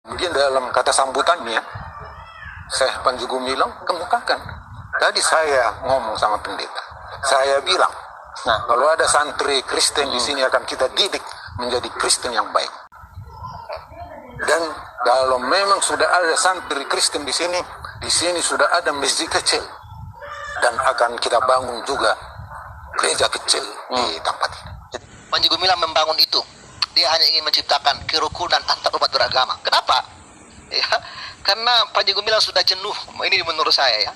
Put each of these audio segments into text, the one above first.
Kemudian dalam kata sambutannya, Syekh Panji Gumilang kemukakan. Tadi saya ngomong sama pendeta, saya bilang, kalau ada santri Kristen di sini akan kita didik menjadi Kristen yang baik. Dan kalau memang sudah ada santri Kristen di sini sudah ada masjid kecil dan akan kita bangun juga gereja kecil di tempat ini. Panji Gumilang membangun itu. Dia hanya ingin menciptakan kerukunan antar umat beragama. Kenapa? Ya, karena Panji Gumilang sudah jenuh. Ini menurut saya ya.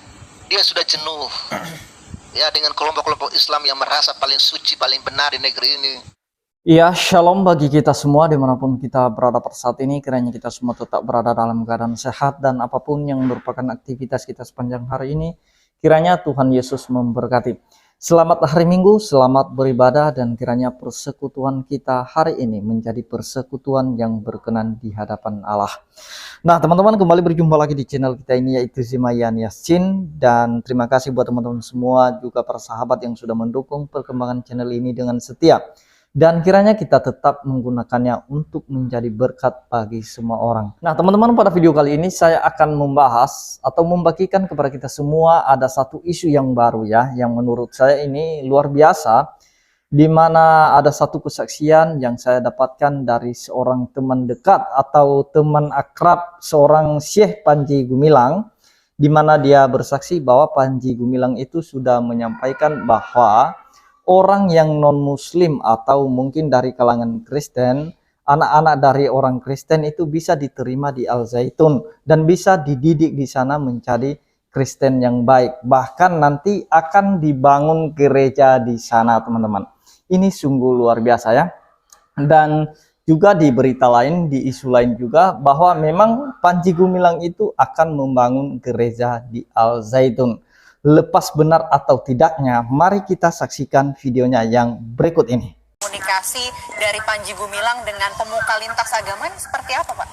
Dia sudah jenuh. Ya, dengan kelompok-kelompok Islam yang merasa paling suci, paling benar di negeri ini. Ya, shalom bagi kita semua dimanapun kita berada pada saat ini. Kiranya kita semua tetap berada dalam keadaan sehat dan apapun yang merupakan aktivitas kita sepanjang hari ini, kiranya Tuhan Yesus memberkati. Selamat hari Minggu, selamat beribadah, dan kiranya persekutuan kita hari ini menjadi persekutuan yang berkenan di hadapan Allah. Nah teman-teman, kembali berjumpa lagi di channel kita ini, yaitu Zimayan Yasin. Dan terima kasih buat teman-teman semua, juga para sahabat yang sudah mendukung perkembangan channel ini dengan setia. Dan kiranya kita tetap menggunakannya untuk menjadi berkat bagi semua orang. Nah teman-teman, pada video kali ini saya akan membahas atau membagikan kepada kita semua ada satu isu yang baru ya, yang menurut saya ini luar biasa, di mana ada satu kesaksian yang saya dapatkan dari seorang teman dekat atau teman akrab seorang Syekh Panji Gumilang, di mana dia bersaksi bahwa Panji Gumilang itu sudah menyampaikan bahwa orang yang non-muslim atau mungkin dari kalangan Kristen, anak-anak dari orang Kristen itu bisa diterima di Al Zaitun dan bisa dididik di sana menjadi Kristen yang baik. Bahkan nanti akan dibangun gereja di sana, teman-teman. Ini sungguh luar biasa ya. Dan juga di berita lain, di isu lain juga, bahwa memang Panji Gumilang itu akan membangun gereja di Al Zaitun. Lepas benar atau tidaknya, mari kita saksikan videonya yang berikut ini. Komunikasi dari Panji Gumilang dengan pemuka lintas agama ini seperti apa, Pak?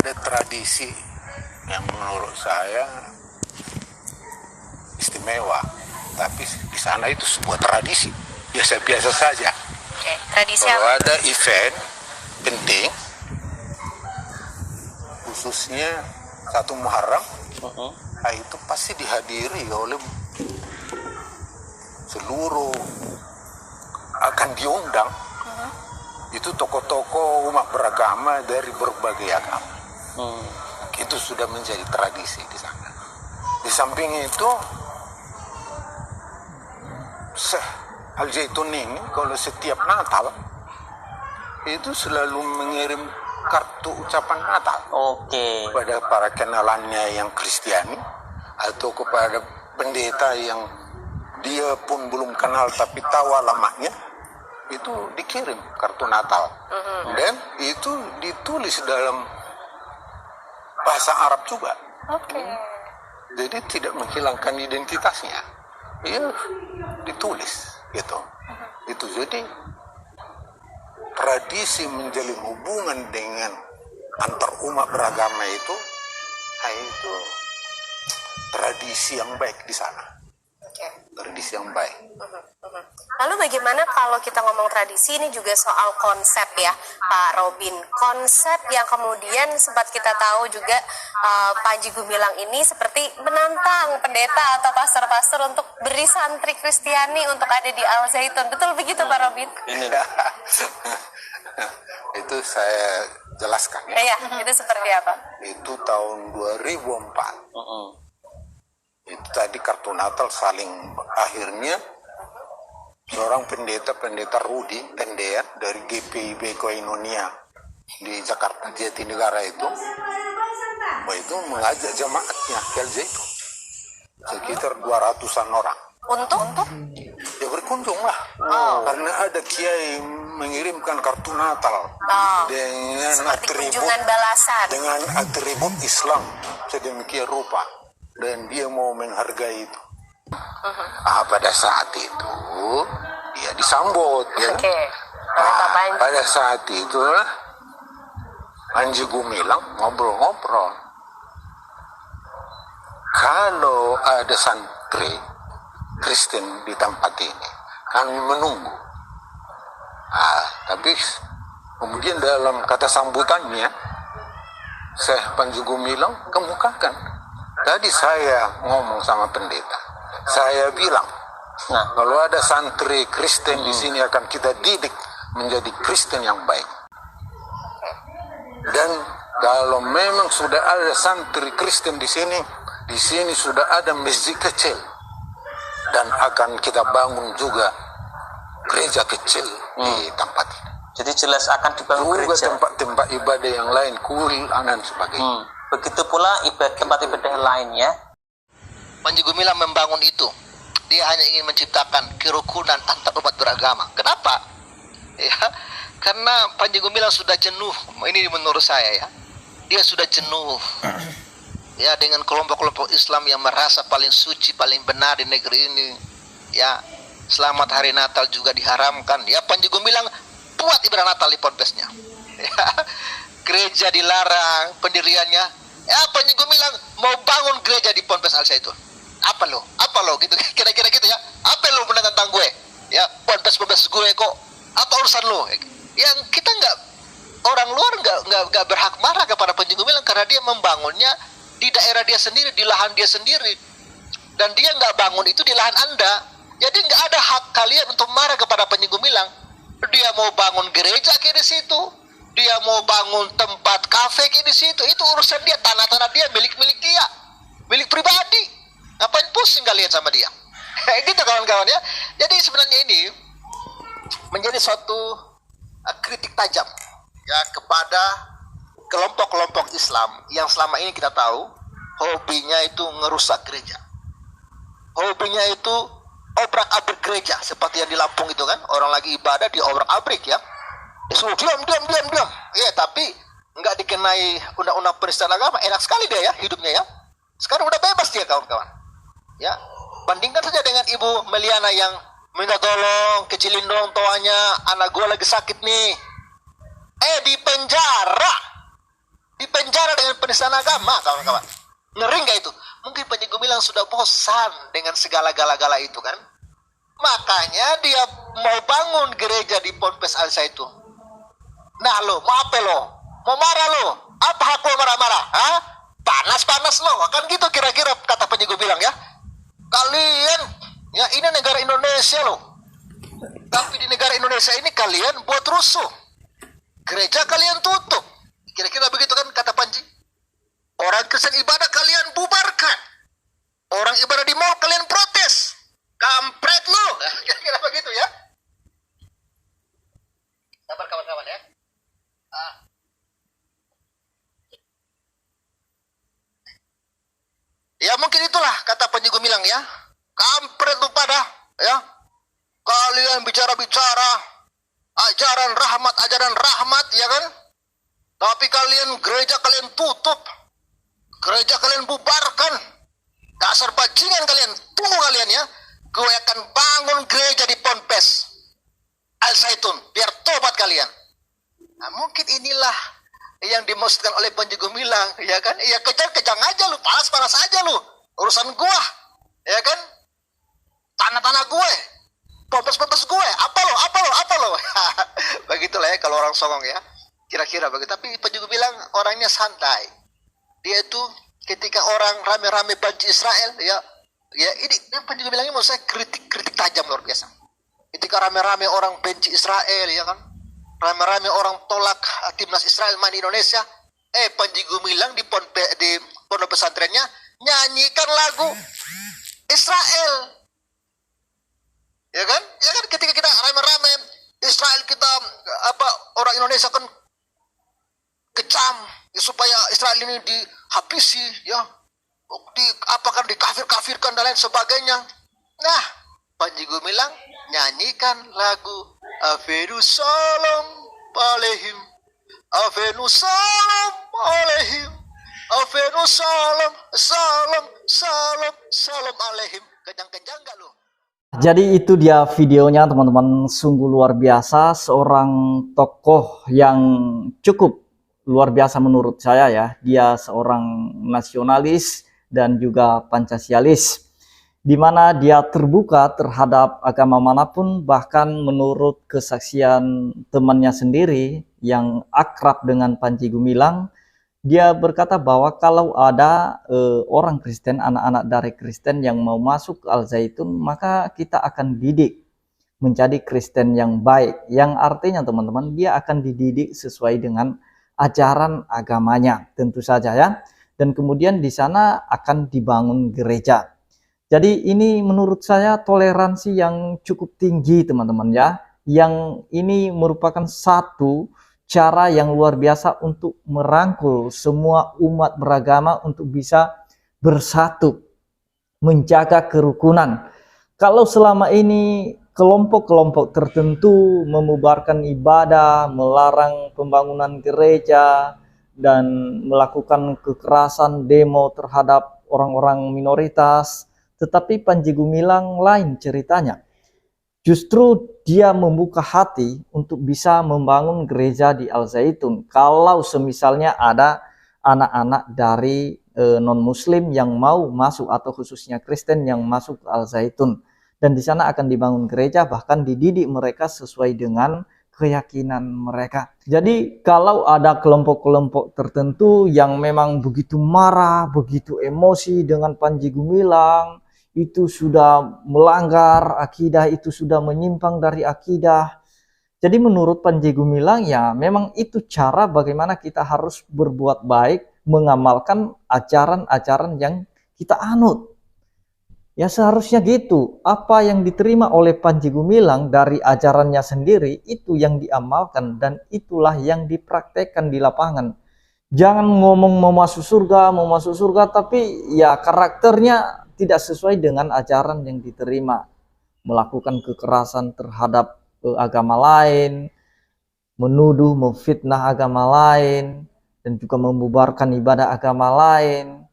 Ada tradisi yang menurut saya istimewa, tapi di sana itu sebuah tradisi biasa-biasa saja. Oke, tradisi Kalau apa? ada event penting, khususnya 1 Muharram, itu pasti dihadiri oleh seluruh, akan diundang itu tokoh-tokoh umat beragama dari berbagai agama. Itu sudah menjadi tradisi di sana. Di samping itu, Syekh Al Zaitun ini kalau setiap Natal itu selalu mengirim kartu ucapan Natal kepada para kenalannya yang Kristiani atau kepada pendeta yang dia pun belum kenal tapi tahu alamatnya, itu dikirim kartu Natal. Dan itu ditulis dalam bahasa Arab juga. Jadi tidak menghilangkan identitasnya, ya ditulis gitu. Itu jadi tradisi menjalin hubungan dengan antar umat beragama itu tradisi yang baik di sana. Tradisi yang baik. Lalu bagaimana kalau kita ngomong tradisi, ini juga soal konsep ya, Pak Robin. Konsep yang kemudian sempat kita tahu juga Panji Gumilang ini seperti menantang pendeta atau pastor-pastor untuk beri santri Kristiani untuk ada di Al Zaitun. Betul begitu, Pak Robin? Itu saya jelaskan ya. Iya, itu seperti apa? Itu tahun 2004. Itu tadi kartu Natal saling, akhirnya seorang pendeta Rudi Tendean dari GPIB Koinonia di Jakarta Jatinegara itu mengajak jemaatnya ke Al Zaitun, sekitar 200-an orang. Untuk? Ya berkunjung lah, karena ada kiai mengirimkan kartu Natal dengan seperti atribut, kunjungan balasan. dengan atribut Islam sedemikian rupa, dan dia mau menghargai itu. Pada saat itu dia disambut ya. Pada saat itu Panji Gumilang ngobrol-ngobrol, kalau ada santri Kristen di tempat ini kami menunggu. Tapi kemudian dalam kata sambutannya, Syekh Panji Gumilang kemukakan. Tadi saya ngomong sama pendeta, saya bilang, kalau ada santri Kristen di sini akan kita didik menjadi Kristen yang baik. Dan kalau memang sudah ada santri Kristen di sini sudah ada masjid kecil dan akan kita bangun juga gereja kecil di tempat ini. Jadi jelas akan dibangun Juga gereja. tempat-tempat ibadah yang lain, kuil, dan sebagainya. Begitu pula tempat ibadah lainnya. Panji Gumilang membangun itu. Dia hanya ingin menciptakan kerukunan antar umat beragama. Kenapa? Ya, karena Panji Gumilang sudah jenuh. Ini menurut saya ya. Dia sudah jenuh. Ya, dengan kelompok-kelompok Islam yang merasa paling suci, paling benar di negeri ini. Ya, selamat hari Natal juga diharamkan. Ya, Panji Gumilang buat ibadah Natal di ponpesnya. Ya, gereja dilarang pendiriannya. Ya, Panji Gumilang mau bangun gereja di Ponpes Al Zaitun. Apa lo gitu, kira-kira gitu ya. Apa lo benar tentang gue? Ya, ponpes gue kok. Apa urusan lo? Yang kita orang luar nggak berhak marah kepada Panji Gumilang karena dia membangunnya di daerah dia sendiri, di lahan dia sendiri, dan dia nggak bangun itu di lahan Anda. Jadi nggak ada hak kalian untuk marah kepada Panji Gumilang. Dia mau bangun gereja kayak di situ, dia mau bangun tempat kafe kayak di situ, itu urusan dia, tanah-tanah dia, milik dia, milik pribadi. Ngapain pusing kalian sama dia? Gitu kawan-kawan ya. Jadi sebenarnya ini menjadi suatu kritik tajam ya kepada kelompok-kelompok Islam yang selama ini kita tahu hobinya itu ngerusak gereja, hobinya itu obrak-abrik gereja, seperti yang di Lampung itu kan, orang lagi ibadah di obrak-abrik ya. Disuruh diam. Ya, tapi nggak dikenai undang-undang penistaan agama, enak sekali dia ya hidupnya ya. Sekarang udah bebas dia kawan-kawan. Ya, bandingkan saja dengan Ibu Meliana yang minta tolong, kecilin dong toanya, anak gue lagi sakit nih. Di penjara dengan penistaan agama kawan-kawan. Ngeri nggak itu? Mungkin Panji Gumilang sudah bosan dengan segala gala-gala itu kan. Makanya dia mau bangun gereja di Ponpes Al Zaitun. Nah lo, mau apa lo? Mau marah lo? Apa hak lo marah-marah? Hah? Panas-panas lo. Kan gitu kira-kira kata Panji Gumilang ya. Kalian, ya ini negara Indonesia lo. Tapi di negara Indonesia ini kalian buat rusuh. Gereja kalian tutup. Kira-kira begitu kan kata Panji. Orang Kristen ibadah kalian bubarkan. Orang ibadah di mall kalian protes. Kampret lo. Kira-kira begitu ya. Sabar kawan-kawan ya. Ya mungkin itulah kata Panji Gumilang ya. Kampret lu pada ya. Kalian bicara-bicara ajaran rahmat ya kan. Tapi kalian gereja kalian tutup. Gereja kalian bubarkan. Dasar bajingan kalian. Tunggu kalian ya. Gue akan bangun gereja di Ponpes Al Zaitun. Biar tobat kalian. Nah, mungkin inilah yang dimaksudkan oleh Panji Gumilang. Ya kan? Ya kejang aja lu. Panas-panas aja lu. Urusan gue. Ya kan? Tanah-tanah gue. Ponpes gue. Apa lo? Begitulah ya kalau orang songong ya. Kira-kira begitu. Tapi Panji Gumilang orangnya santai. Dia itu ketika orang rame-rame benci Israel ya ini Panji Gumilang ini menurut saya kritik tajam luar biasa. Ketika rame-rame orang benci Israel ya kan, rame-rame orang tolak timnas Israel main di Indonesia, Panji Gumilang di pondok pesantrennya nyanyikan lagu Israel. Ya kan ketika kita rame-rame Israel kita orang Indonesia kan kecam ya, supaya Israel ini dihabisi ya, dikafirkan dan lain sebagainya. Nah, Panji Gumilang nyanyikan lagu Avenu Salam Alehim, Avenu Salam Alehim, Avenu Salam Salam Alehim. Kejang-kejang gak lu? Jadi itu dia videonya teman-teman, sungguh luar biasa, seorang tokoh yang cukup luar biasa menurut saya ya. Dia seorang nasionalis dan juga Pancasialis, di mana dia terbuka terhadap agama manapun. Bahkan menurut kesaksian temannya sendiri yang akrab dengan Panji Gumilang, dia berkata bahwa kalau ada orang Kristen, anak-anak dari Kristen yang mau masuk ke Al-Zaitun, maka kita akan didik menjadi Kristen yang baik, yang artinya teman-teman, dia akan dididik sesuai dengan ajaran agamanya, tentu saja ya. Dan kemudian di sana akan dibangun gereja. Jadi ini menurut saya toleransi yang cukup tinggi teman-teman ya, yang ini merupakan satu cara yang luar biasa untuk merangkul semua umat beragama untuk bisa bersatu, menjaga kerukunan. Kalau selama ini kelompok-kelompok tertentu membubarkan ibadah, melarang pembangunan gereja, dan melakukan kekerasan demo terhadap orang-orang minoritas, tetapi Panji Gumilang lain ceritanya. Justru dia membuka hati untuk bisa membangun gereja di Al-Zaitun. Kalau semisalnya ada anak-anak dari non-muslim yang mau masuk, atau khususnya Kristen yang masuk ke Al-Zaitun, dan di sana akan dibangun gereja, bahkan dididik mereka sesuai dengan keyakinan mereka. Jadi kalau ada kelompok-kelompok tertentu yang memang begitu marah, begitu emosi dengan Panji Gumilang, itu sudah melanggar akidah, itu sudah menyimpang dari akidah. Jadi menurut Panji Gumilang ya memang itu cara bagaimana kita harus berbuat baik, mengamalkan ajaran-ajaran yang kita anut. Ya seharusnya gitu. Apa yang diterima oleh Panji Gumilang dari ajarannya sendiri, itu yang diamalkan dan itulah yang dipraktekkan di lapangan. Jangan ngomong mau masuk surga, tapi ya karakternya tidak sesuai dengan ajaran yang diterima. Melakukan kekerasan terhadap agama lain, menuduh, memfitnah agama lain, dan juga membubarkan ibadah agama lain.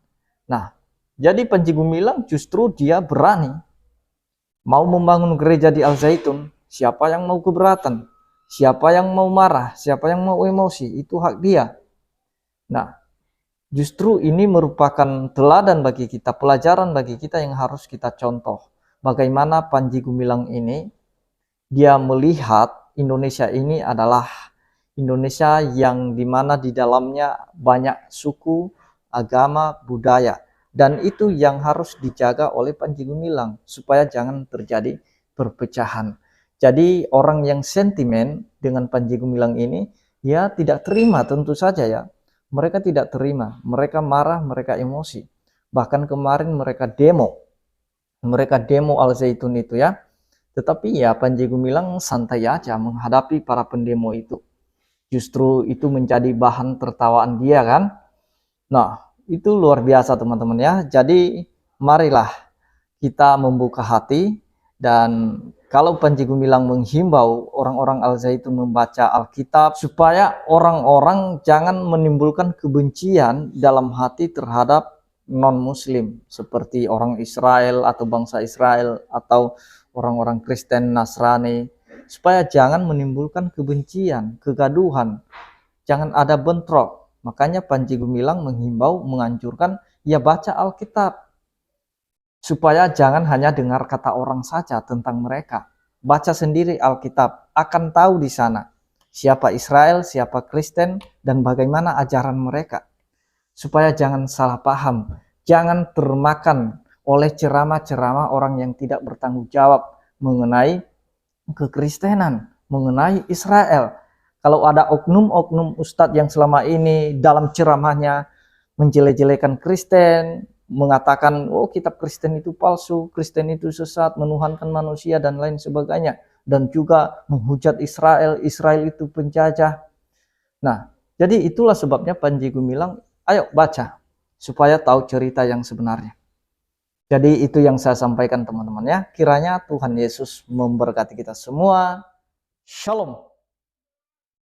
Nah, jadi Panji Gumilang justru dia berani mau membangun gereja di Al-Zaitun. Siapa yang mau keberatan, siapa yang mau marah, siapa yang mau emosi, itu hak dia. Nah, justru ini merupakan teladan bagi kita, pelajaran bagi kita yang harus kita contoh. Bagaimana Panji Gumilang ini, dia melihat Indonesia ini adalah Indonesia yang dimana di dalamnya banyak suku, agama, budaya. Dan itu yang harus dijaga oleh Panji Gumilang supaya jangan terjadi perpecahan. Jadi orang yang sentimen dengan Panji Gumilang ini ya tidak terima, tentu saja ya. Mereka tidak terima, mereka marah, mereka emosi. Bahkan kemarin mereka demo Al-Zaitun itu ya. Tetapi ya Panji Gumilang santai aja menghadapi para pendemo itu. Justru itu menjadi bahan tertawaan dia kan. Nah, itu luar biasa teman-teman ya. Jadi marilah kita membuka hati, dan kalau Panji Gumilang menghimbau orang-orang Al-Zaitun membaca Alkitab supaya orang-orang jangan menimbulkan kebencian dalam hati terhadap non-muslim seperti orang Israel atau bangsa Israel atau orang-orang Kristen Nasrani, supaya jangan menimbulkan kebencian, kegaduhan, jangan ada bentrok. Makanya Panji Gumilang menghimbau, menganjurkan ya baca Alkitab. Supaya jangan hanya dengar kata orang saja tentang mereka. Baca sendiri Alkitab, akan tahu di sana siapa Israel, siapa Kristen, dan bagaimana ajaran mereka. Supaya jangan salah paham, jangan termakan oleh ceramah-ceramah orang yang tidak bertanggung jawab mengenai kekristenan, mengenai Israel. Kalau ada oknum-oknum ustadz yang selama ini dalam ceramahnya menjelek-jelekan Kristen, mengatakan oh kitab Kristen itu palsu, Kristen itu sesat, menuhankan manusia dan lain sebagainya, dan juga menghujat Israel, Israel itu penjajah. Nah, jadi itulah sebabnya Panji Gumilang, ayo baca supaya tahu cerita yang sebenarnya. Jadi itu yang saya sampaikan teman-teman ya. Kiranya Tuhan Yesus memberkati kita semua. Shalom.